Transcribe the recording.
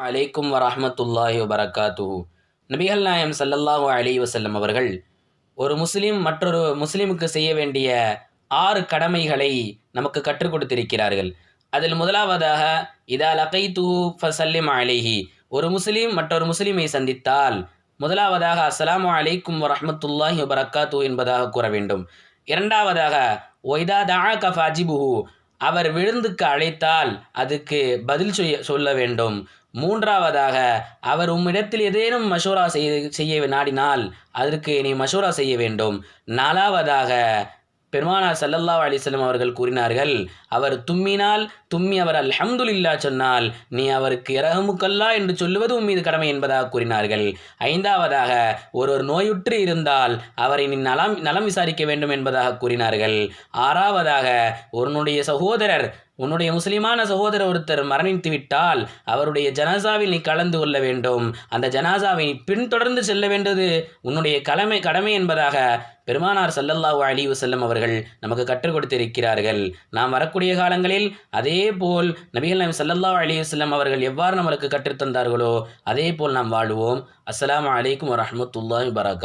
அலைக்கும் வரஹ்மத்துல்லாஹி வபரகாத்துஹு. நபிகள் நாயம் ஸல்லல்லாஹு அலைஹி வஸல்லம் அவர்கள் ஒரு முஸ்லிம் மற்றொரு முஸ்லிமுக்கு செய்ய வேண்டிய 6 கடமைகளை நமக்கு கற்றுக் கொடுத்திருக்கிறார்கள். அதில் முதலாவதாக இதா லகைத்துஹு ஃபஸல்லிம் அலைஹி, ஒரு முஸ்லிம் மற்றொரு முஸ்லிமை சந்தித்தால் முதலாவதாக அஸ்ஸலாமு அலைக்கும் வரஹ்மத்துல்லாஹி வபரகாத்துஹு என்பதாக கூற வேண்டும். இரண்டாவதாக ஒய்தா தஆக ஃபஅஜிபுஹு, அவர் விருந்துக்கு அழைத்தால் அதுக்கு பதில் சொல்ல வேண்டும். மூன்றாவதாக அவர் உம்மிடத்தில் ஏதேனும் மஷூரா செய்ய நாடினால் அதற்கு நீ மஷூரா செய்ய வேண்டும். நாலாவதாக பெருமானார் ஸல்லல்லாஹு அலைஹி வஸல்லம் அவர்கள் கூறினார்கள், அவர் தும்மினால் தும்மி அவர் அல்ஹம்துலில்லாஹ் சொன்னால் நீ அவருக்கு இரஹமுக்கல்லா என்று சொல்லுவது உன் மீது கடமை என்பதாக கூறினார்கள். ஐந்தாவதாக ஒருவர் நோயுற்று இருந்தால் அவரை நீ நலம் விசாரிக்க வேண்டும் என்பதாக கூறினார்கள். ஆறாவதாக உன்னுடைய சகோதரர், உன்னுடைய முஸ்லிமான சகோதரர் ஒருத்தர் மரணித்து விட்டால் அவருடைய ஜனாசாவில் நீ கலந்து கொள்ள வேண்டும். அந்த ஜனாசாவை பின்தொடர்ந்து செல்ல வேண்டியது உன்னுடைய கடமை என்பதாக பெருமானார் ஸல்லல்லாஹு அலைஹி வஸல்லம் அவர்கள் நமக்கு கற்றுக் கொடுத்திருக்கிறார்கள். நாம் வரக்கூடிய காலங்களில் அதே போல் நபிகள் நாயகம் ஸல்லல்லாஹு அலைஹி வஸல்லம் அவர்கள் எவ்வாறு நமக்கு கற்றுத்தந்தார்களோ அதே போல் நாம் வாழுவோம். அஸ்ஸலாமு அலைக்கும் வரஹ்மத்துல்லாஹி வபரகாத்துஹு.